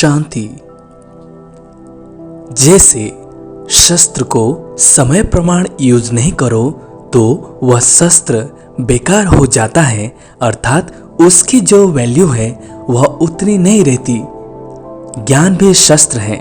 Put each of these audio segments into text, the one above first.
शांति। जैसे शस्त्र को समय प्रमाण यूज नहीं करो तो वह शस्त्र बेकार हो जाता है, अर्थात उसकी जो वैल्यू है वह उतनी नहीं रहती। ज्ञान भी शस्त्र है।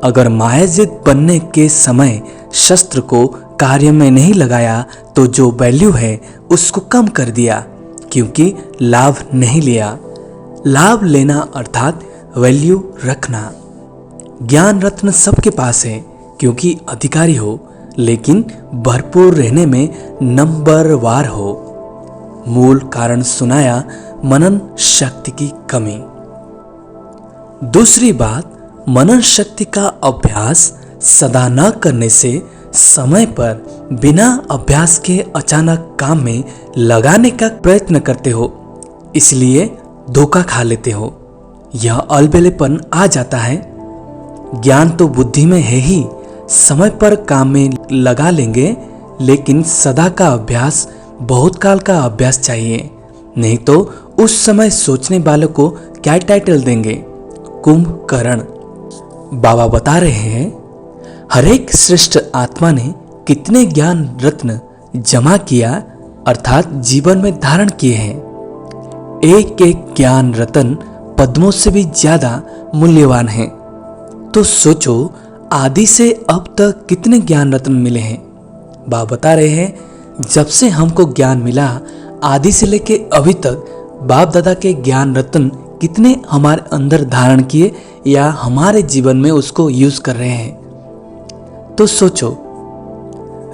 अगर मायाजित बनने के समय शस्त्र को कार्य में नहीं लगाया तो जो वैल्यू है उसको कम कर दिया, क्योंकि लाभ नहीं लिया। लाभ लेना अर्थात वैल्यू रखना। ज्ञान रत्न सबके पास है क्योंकि अधिकारी हो, लेकिन भरपूर रहने में नंबरवार हो। मूल कारण सुनाया, मनन शक्ति की कमी। दूसरी बात, मनन शक्ति का अभ्यास सदा न करने से समय पर बिना अभ्यास के अचानक काम में लगाने का प्रयत्न करते हो, इसलिए धोखा खा लेते हो। यह अलबेलेपन आ जाता है। ज्ञान तो बुद्धि में है ही, समय पर काम में लगा लेंगे, लेकिन सदा का अभ्यास, बहुत काल का अभ्यास चाहिए। नहीं तो उस समय सोचने वालों को क्या टाइटल देंगे? कुंभकर्ण। बाबा बता रहे हैं, हरेक श्रेष्ठ आत्मा ने कितने ज्ञान रत्न जमा किया, अर्थात जीवन में धारण किए हैं। एक एक ज्ञान रत्न पद्मों से भी ज्यादा मूल्यवान है। तो सोचो, आदि से अब तक कितने ज्ञान रत्न मिले हैं। बाबा बता रहे हैं, जब से हमको ज्ञान मिला, आदि से लेके अभी तक बाप दादा के ज्ञान रत्न कितने हमारे अंदर धारण किए या हमारे जीवन में उसको यूज कर रहे हैं। तो सोचो,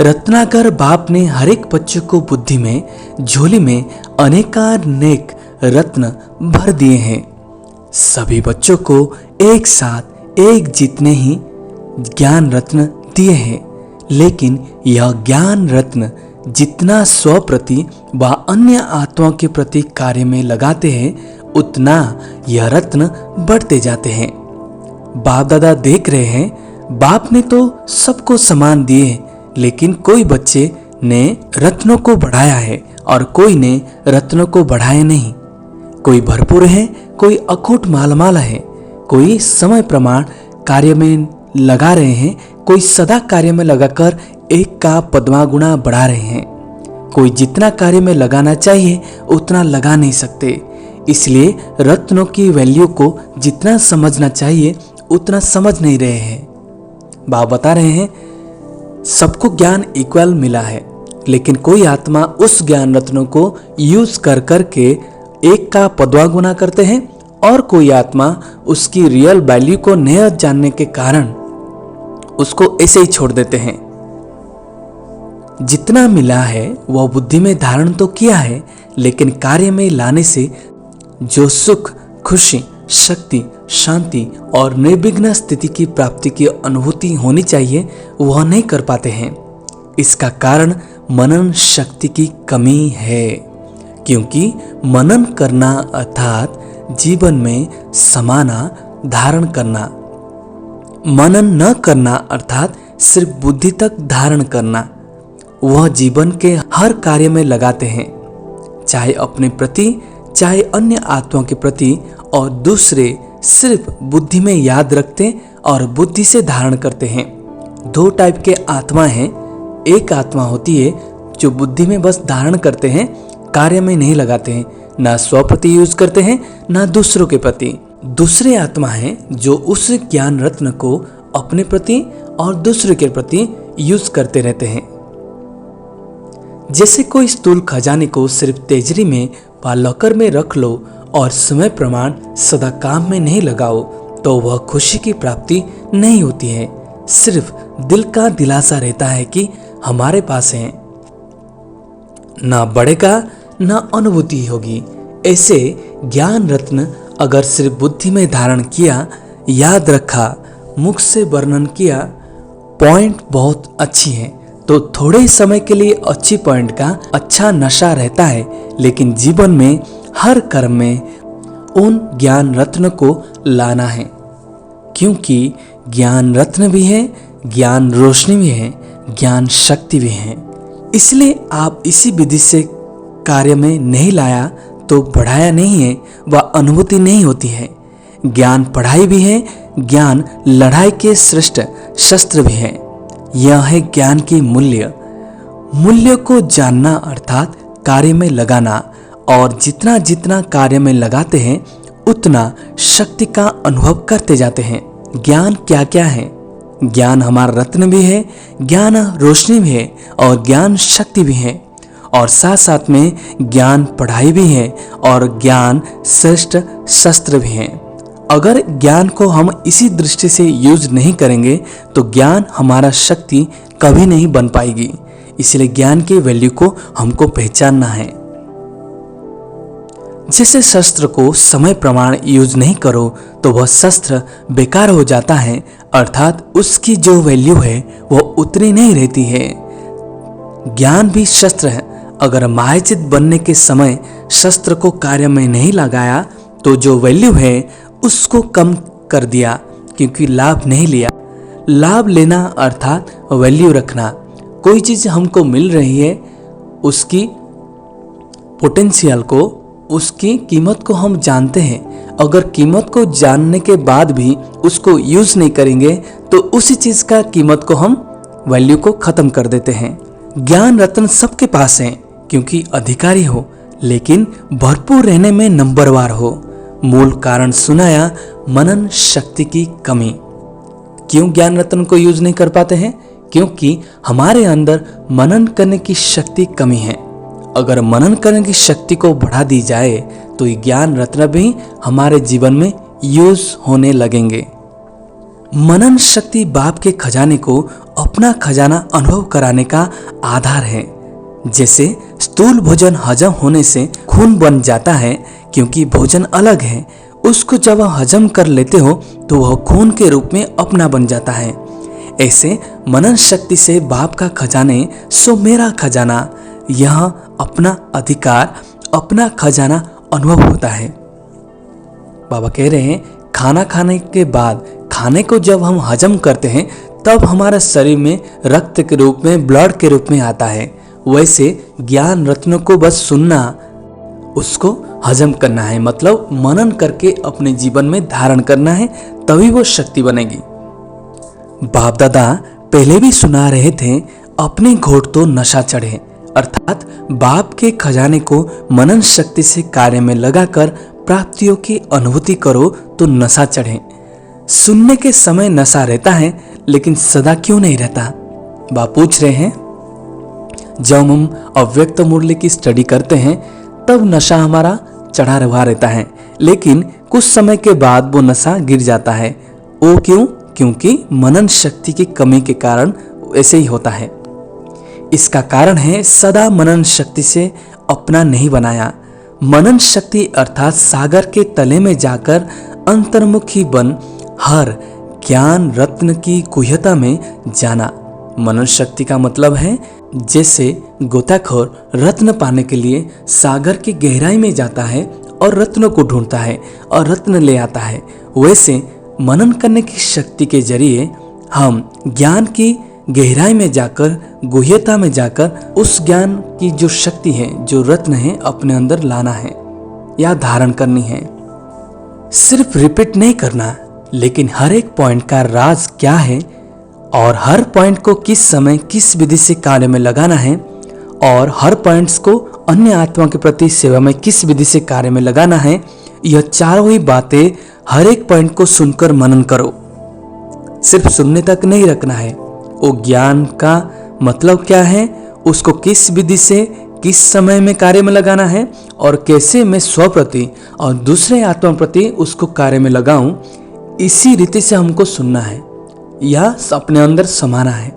रत्नाकर बाप ने हर एक बच्चे को बुद्धि में, झोली में अनेकानेक रत्न भर दिए हैं। सभी बच्चों को एक साथ एक जितने ही ज्ञान रत्न दिए हैं, लेकिन यह ज्ञान रत्न जितना स्व प्रति व अन्य आत्माओं के प्रति कार्य में लगाते हैं, उतना यह रत्न बढ़ते जाते हैं। बाप दादा देख रहे हैं, बाप ने तो सबको समान दिए, लेकिन कोई बच्चे ने रत्नों को बढ़ाया है और कोई ने रत्नों को बढ़ाया नहीं। कोई भरपूर है, कोई अखूट मालमाल है, कोई समय प्रमाण कार्य में लगा रहे हैं, कोई सदा कार्य में लगाकर एक का पद्मागुणा बढ़ा रहे हैं। कोई जितना कार्य में लगाना चाहिए उतना लगा नहीं सकते, इसलिए रत्नों की वैल्यू को जितना समझना चाहिए उतना समझ नहीं रहे हैं। बाबा बता रहे हैं, सबको ज्ञान इक्वल मिला है, लेकिन कोई आत्मा उस ज्ञान रत्नों को यूज कर करके एक का पद्मागुणा करते हैं, और कोई आत्मा उसकी रियल वैल्यू को न जानने के कारण उसको ऐसे ही छोड़ देते हैं। जितना मिला है वह बुद्धि में धारण तो किया है, लेकिन कार्य में लाने से जो सुख, खुशी, शक्ति, शांति और निर्विघ्न स्थिति की प्राप्ति की अनुभूति होनी चाहिए, वह नहीं कर पाते हैं। इसका कारण मनन शक्ति की कमी है, क्योंकि मनन करना अर्थात जीवन में समाना, धारण करना। मनन न करना अर्थात सिर्फ बुद्धि तक धारण करना। वह जीवन के हर कार्य में लगाते हैं, चाहे अपने प्रति, चाहे अन्य आत्माओं के प्रति, और दूसरे सिर्फ बुद्धि में याद रखते और बुद्धि से धारण करते हैं। दो टाइप के आत्मा हैं। एक आत्मा होती है जो बुद्धि में बस धारण करते हैं, कार्य में नहीं लगाते हैं, ना स्व प्रति यूज करते हैं ना दूसरों के प्रति। दूसरे आत्मा हैं जो उस ज्ञान रत्न को अपने प्रति और दूसरे के प्रति यूज करते रहते हैं। जैसे कोई स्थूल खजाने को सिर्फ तिजोरी में व लॉकर में रख लो और समय प्रमाण सदा काम में नहीं लगाओ, तो वह खुशी की प्राप्ति नहीं होती है। सिर्फ दिल का दिलासा रहता है कि हमारे पास है, ना बढ़ेगा ना अनुभूति होगी। ऐसे ज्ञान रत्न अगर सिर्फ बुद्धि में धारण किया, याद रखा, मुख से वर्णन किया, पॉइंट बहुत अच्छी है, तो थोड़े समय के लिए अच्छी पॉइंट का अच्छा नशा रहता है, लेकिन जीवन में हर कर्म में उन ज्ञान रत्न को लाना है, क्योंकि ज्ञान रत्न भी है, ज्ञान रोशनी भी है, ज्ञान शक्ति भी है। इसलिए आप इसी विधि से कार्य में नहीं लाया तो बढ़ाया नहीं है व अनुभूति नहीं होती है। ज्ञान पढ़ाई भी है, ज्ञान लड़ाई के श्रेष्ठ शस्त्र भी है। यह है ज्ञान की मूल्य। मूल्य को जानना अर्थात कार्य में लगाना, और जितना जितना कार्य में लगाते हैं उतना शक्ति का अनुभव करते जाते हैं। ज्ञान क्या क्या है? ज्ञान हमारा रत्न भी है, ज्ञान रोशनी भी है, और ज्ञान शक्ति भी है, और साथ साथ में ज्ञान पढ़ाई भी है, और ज्ञान श्रेष्ठ शस्त्र भी है। अगर ज्ञान को हम इसी दृष्टि से यूज नहीं करेंगे तो ज्ञान हमारा शक्ति कभी नहीं बन पाएगी। इसलिए ज्ञान की वैल्यू को हमको पहचानना है। जैसे शस्त्र को समय प्रमाण यूज नहीं करो तो वह शस्त्र बेकार हो जाता है, अर्थात उसकी जो वैल्यू है वो उतनी नहीं रहती है। ज्ञान भी शस्त्र है। अगर मायाचित बनने के समय शस्त्र को कार्य में नहीं लगाया तो जो वैल्यू है उसको कम कर दिया, क्योंकि लाभ नहीं लिया। लाभ लेना अर्थात वैल्यू रखना। कोई चीज हमको मिल रही है, उसकी पोटेंशियल को, उसकी कीमत को हम जानते हैं। अगर कीमत को जानने के बाद भी उसको यूज नहीं करेंगे तो उसी चीज का कीमत को हम वैल्यू को खत्म कर देते हैं। ज्ञान रत्न सबके पास है, क्योंकि अधिकारी हो, लेकिन भरपूर रहने में नंबरवार हो। मूल कारण सुनाया, मनन शक्ति की कमी। क्यों ज्ञान रत्न को यूज नहीं कर पाते हैं? क्योंकि हमारे अंदर मनन करने की शक्ति कमी है। अगर मनन करने की शक्ति को बढ़ा दी जाए तो ज्ञान रत्न भी हमारे जीवन में यूज होने लगेंगे। मनन शक्ति बाप के खजाने को अपना खजाना अनुभव कराने का आधार है। जैसे स्थूल भोजन हजम होने से खून बन जाता है, क्योंकि भोजन अलग है, उसको जब हजम कर लेते हो तो वह खून के रूप में अपना बन जाता है। ऐसे मनन शक्ति से बाप का खजाने सो मेरा खजाना, यह अपना अधिकार, अपना खजाना अनुभव होता है। बाबा कह रहे हैं खाना खाने के बाद खाने को जब हम हजम करते हैं तब हमारा शरीर में रक्त के रूप में, ब्लड के रूप में आता है। वैसे ज्ञान रत्नों को बस सुनना, उसको हजम करना है, मतलब मनन करके अपने जीवन में धारण करना है, तभी वो शक्ति बनेगी। बाप दादा पहले भी सुना रहे थे, अपने घोट तो नशा चढ़े, अर्थात बाप के खजाने को मनन शक्ति से कार्य में लगाकर प्राप्तियों की अनुभूति करो तो नशा चढ़े। सुनने के समय नशा रहता है, लेकिन सदा क्यों नहीं रहता? बाप पूछ रहे हैं। जब हम अव्यक्त मुरली की स्टडी करते हैं तब नशा हमारा चढ़ा हुआ रहता है, लेकिन कुछ समय के बाद वो नशा गिर जाता है। वो क्यों? क्योंकि मनन शक्ति की कमी के कारण ऐसे ही होता है। इसका कारण है सदा मनन शक्ति से अपना नहीं बनाया। मनन शक्ति अर्थात सागर के तले में जाकर अंतर्मुखी बन हर ज्ञान रत्न की गुह्यता में जाना। मनन शक्ति का मतलब है जैसे गोताखोर रत्न पाने के लिए सागर की गहराई में जाता है और रत्नों को ढूंढता है और रत्न ले आता है, वैसे मनन करने की शक्ति के जरिए हम ज्ञान की गहराई में जाकर, गुह्यता में जाकर उस ज्ञान की जो शक्ति है, जो रत्न है, अपने अंदर लाना है या धारण करनी है। सिर्फ रिपीट नहीं करना, लेकिन हर एक पॉइंट का राज क्या है और हर पॉइंट को किस समय किस विधि से कार्य में लगाना है और हर पॉइंट्स को अन्य आत्मा के प्रति सेवा में किस विधि से कार्य में लगाना है, यह चारों ही बातें हर एक पॉइंट को सुनकर मनन करो। सिर्फ सुनने तक नहीं रखना है। वो ज्ञान का मतलब क्या है, उसको किस विधि से किस समय में कार्य में लगाना है और कैसे मैं स्व प्रति और दूसरे आत्मा प्रति उसको कार्य में लगाऊं, इसी रीति से हमको सुनना है या अपने अंदर समाना है।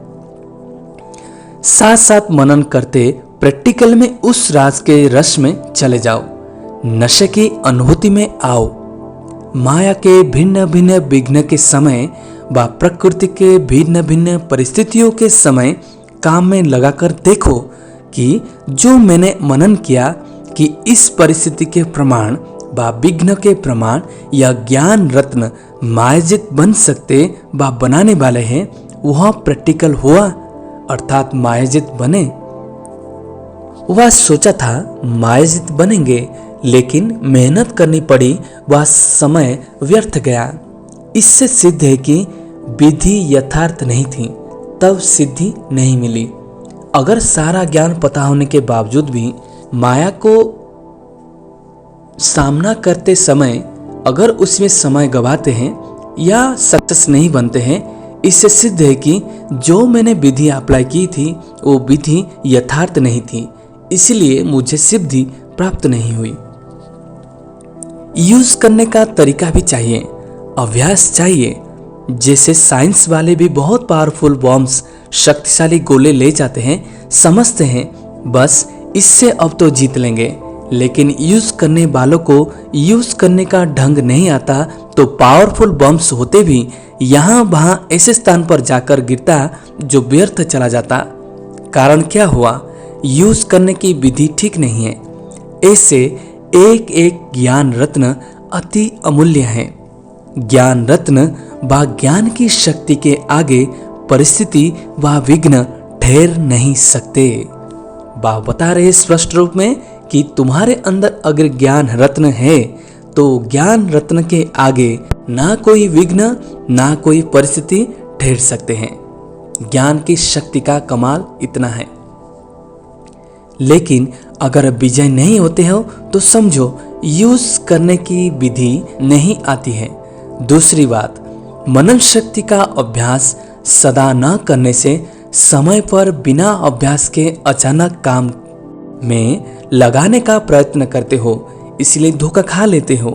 साथ साथ मनन करते प्रैक्टिकल में उस राज के रस में चले जाओ, नशे की अनुभूति में आओ। माया के भिन्न भिन्न विघ्न के समय व प्रकृति के भिन्न भिन्न परिस्थितियों के समय काम में लगाकर देखो कि जो मैंने मनन किया कि इस परिस्थिति के प्रमाण व विघ्न के प्रमाण या ज्ञान रत्न मायाजित बन सकते व बनाने वाले हैं, वह प्रैक्टिकल हुआ, अर्थात मायाजित बने। वह सोचा था मायाजित बनेंगे, लेकिन मेहनत करनी पड़ी, वह समय व्यर्थ गया। इससे सिद्ध है कि विधि यथार्थ नहीं थी, तब सिद्धि नहीं मिली। अगर सारा ज्ञान पता होने के बावजूद भी माया को सामना करते समय अगर उसमें समय गवाते हैं या सक्सेस नहीं बनते हैं, इससे सिद्ध है कि जो मैंने विधि अप्लाई की थी वो विधि यथार्थ नहीं थी, इसलिए मुझे सिद्धि प्राप्त नहीं हुई। यूज करने का तरीका भी चाहिए, अभ्यास चाहिए। जैसे साइंस वाले भी बहुत पावरफुल बॉम्ब्स, शक्तिशाली गोले ले जाते हैं, समझते हैं बस इससे अब तो जीत लेंगे, लेकिन यूज करने वालों को यूज करने का ढंग नहीं आता तो पावरफुल बम्स होते भी यहाँ वहां ऐसे स्थान पर जाकर गिरता जो व्यर्थ चला जाता। कारण क्या हुआ? यूज करने की विधि ठीक नहीं है। ऐसे एक एक ज्ञान रत्न अति अमूल्य है। ज्ञान रत्न व ज्ञान की शक्ति के आगे परिस्थिति व विघ्न ठहर नहीं सकते। वह बता रहे स्पष्ट रूप में कि तुम्हारे अंदर अगर ज्ञान रत्न है तो ज्ञान रत्न के आगे ना कोई विघ्न ना कोई परिस्थिति ठहर सकते हैं। ज्ञान की शक्ति का कमाल इतना है। लेकिन अगर विजय नहीं होते हो तो समझो यूज करने की विधि नहीं आती है। दूसरी बात, मनन शक्ति का अभ्यास सदा न करने से समय पर बिना अभ्यास के अचानक काम में लगाने का प्रयत्न करते हो, इसलिए धोखा खा लेते हो।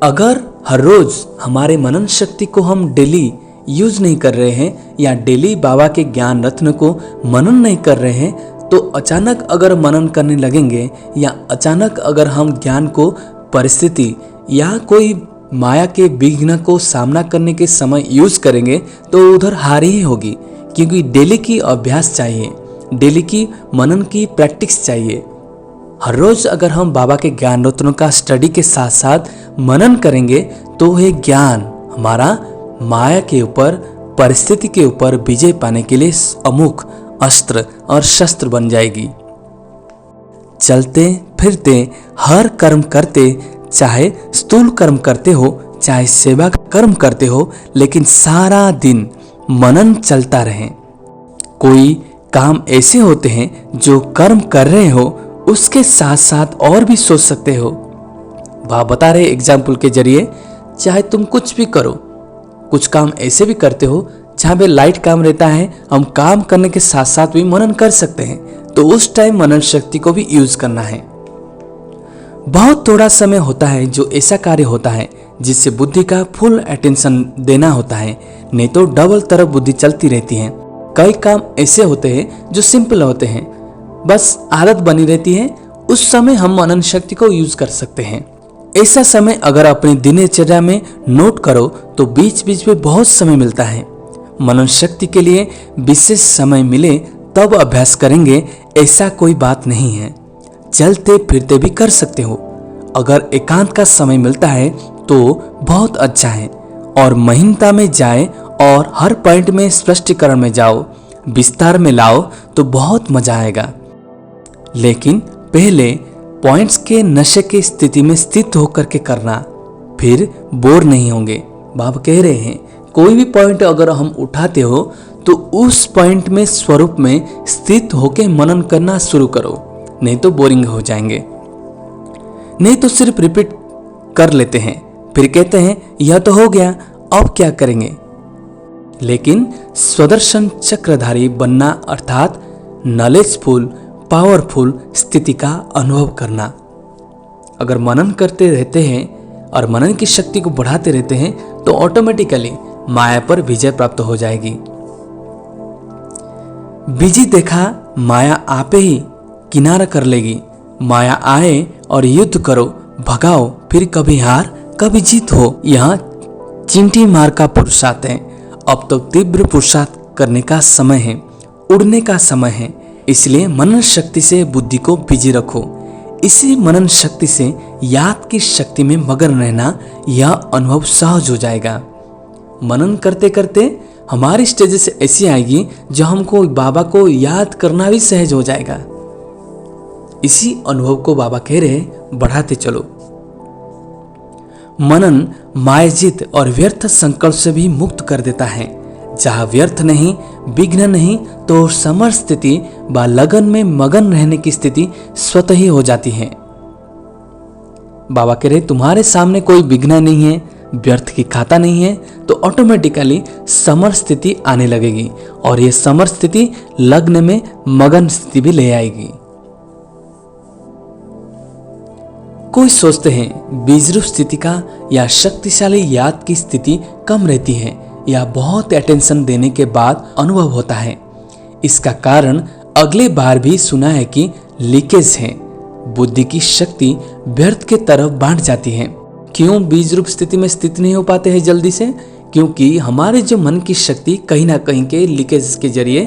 अगर हर रोज हमारे मनन शक्ति को हम डेली यूज नहीं कर रहे हैं या डेली बाबा के ज्ञान रत्न को मनन नहीं कर रहे हैं, तो अचानक अगर मनन करने लगेंगे या अचानक अगर हम ज्ञान को परिस्थिति या कोई माया के विघ्न को सामना करने के समय यूज करेंगे तो उधर हार ही होगी, क्योंकि डेली की अभ्यास चाहिए, डेली की मनन की प्रैक्टिस चाहिए। हर रोज अगर हम बाबा के ज्ञान रत्नों का स्टडी के साथ साथ मनन करेंगे तो यह ज्ञान हमारा माया के ऊपर, परिस्थिति के ऊपर विजय पाने के लिए अमुख अस्त्र और शस्त्र बन जाएगी। चलते फिरते हर कर्म करते, चाहे स्थूल कर्म करते हो चाहे सेवा कर्म करते हो, लेकिन सारा दिन मनन चलता रहे। कोई काम ऐसे होते हैं जो कर्म कर रहे हो उसके साथ साथ और भी सोच सकते हो। वह बता रहे एग्जाम्पल के जरिए, चाहे तुम कुछ भी करो, कुछ काम ऐसे भी करते हो जहाँ पे लाइट काम रहता है, हम काम करने के साथ साथ भी मनन कर सकते हैं, तो उस टाइम मनन शक्ति को भी यूज करना है। बहुत थोड़ा समय होता है जो ऐसा कार्य होता है जिससे बुद्धि का फुल अटेंशन देना होता है, नहीं तो डबल तरफ बुद्धि चलती रहती है। कई काम ऐसे होते हैं जो सिंपल होते हैं, बस आदत बनी रहती है, उस समय हम मनन शक्ति को यूज कर सकते हैं। ऐसा समय अगर अपनी दिनचर्या में नोट करो तो बीच बीच में बहुत समय मिलता है। मनन शक्ति के लिए विशेष समय मिले तब अभ्यास करेंगे ऐसा कोई बात नहीं है, चलते फिरते भी कर सकते हो। अगर एकांत का समय मिलता है तो बहुत अच्छा है, और महीनता में जाए और हर पॉइंट में स्पष्टीकरण में जाओ, विस्तार में लाओ तो बहुत मजा आएगा। लेकिन पहले पॉइंट्स के नशे की स्थिति में स्थित होकर के करना, फिर बोर नहीं होंगे। बाबा कह रहे हैं कोई भी पॉइंट अगर हम उठाते हो तो उस पॉइंट में स्वरूप में स्थित होकर मनन करना शुरू करो, नहीं तो बोरिंग हो जाएंगे। नहीं तो सिर्फ रिपीट कर लेते हैं, फिर कहते हैं यह तो हो गया, अब क्या करेंगे। लेकिन स्वदर्शन चक्रधारी बनना अर्थात नॉलेजफुल, पावरफुल स्थिति का अनुभव करना। अगर मनन करते रहते हैं और मनन की शक्ति को बढ़ाते रहते हैं तो ऑटोमेटिकली माया पर विजय प्राप्त हो जाएगी। विजय देखा माया आपे ही किनारा कर लेगी। माया आए और युद्ध करो, भगाओ, फिर कभी हार कभी जीत हो। यहाँ चिंटी मार का पुरुषार्थ है। अब तो तीव्र पुरुषार्थ करने का समय है, उड़ने का समय है। इसलिए मनन शक्ति से बुद्धि को बिजी रखो। इसी मनन शक्ति से याद की शक्ति में मगन रहना, यह अनुभव सहज हो जाएगा। मनन करते करते हमारी स्टेजेस ऐसी आएगी जो हमको बाबा को याद करना भी सहज हो जाएगा। इसी अनुभव को बाबा कह रहे बढ़ाते चलो। मनन मायाजित और व्यर्थ संकल्प से भी मुक्त कर देता है। जहाँ व्यर्थ नहीं, विघ्न नहीं, तो समर स्थिति व लगन में मगन रहने की स्थिति स्वतः ही हो जाती है। बाबा कह रहे तुम्हारे सामने कोई विघ्न नहीं है, व्यर्थ की खाता नहीं है, तो ऑटोमेटिकली समर स्थिति आने लगेगी और ये समर स्थिति लग्न में मगन स्थिति भी ले आएगी। कोई सोचते हैं बीजरूप स्थिति का या शक्तिशाली याद की स्थिति कम रहती है या बहुत अटेंशन देने के बाद अनुभव होता है। इसका कारण अगले बार भी सुना है कि लीकेज है, बुद्धि की शक्ति व्यर्थ के तरफ बांट जाती है। क्यों बीज रूप स्थिति में स्थित नहीं हो पाते हैं जल्दी से? क्योंकि हमारे जो मन की शक्ति कहीं ना कहीं के लीकेज के जरिए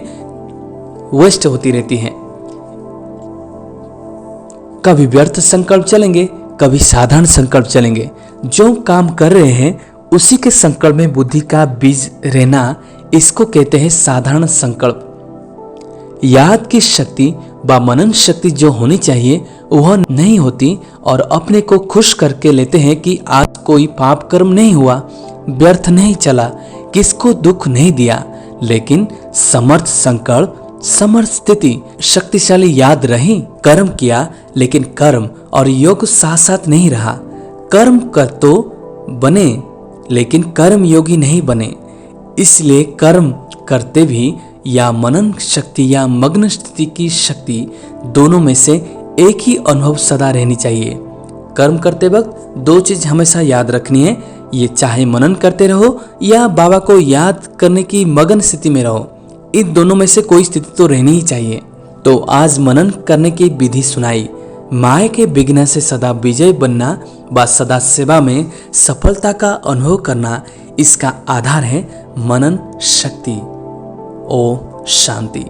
वेस्ट होती रहती है। कभी व्यर्थ संकल्प चलेंगे, कभी साधारण संकल्प चलेंगे। जो काम कर रहे हैं उसी के संकल्प में बुद्धि का बीज रहना, इसको कहते हैं साधारण संकल्प। याद की शक्ति व मनन शक्ति जो होनी चाहिए वह नहीं होती और अपने को खुश करके लेते हैं कि आज कोई पाप कर्म नहीं हुआ, व्यर्थ नहीं चला, किसको दुख नहीं दिया। लेकिन समर्थ संकल्प, समर्थ स्थिति, शक्तिशाली याद रही, कर्म किया, लेकिन कर्म और योग साथ साथ नहीं रहा। कर्म कर तो बने लेकिन कर्म योगी नहीं बने। इसलिए कर्म करते भी या मनन शक्ति या मग्न स्थिति की शक्ति, दोनों में से एक ही अनुभव सदा रहनी चाहिए। कर्म करते वक्त दो चीज हमेशा याद रखनी है, ये चाहे मनन करते रहो या बाबा को याद करने की मगन स्थिति में रहो, इन दोनों में से कोई स्थिति तो रहनी ही चाहिए। तो आज मनन करने की विधि सुनाई। माया के विघ्न से सदा विजय बनना व सदा सेवा में सफलता का अनुभव करना, इसका आधार है मनन शक्ति। ओम शांति।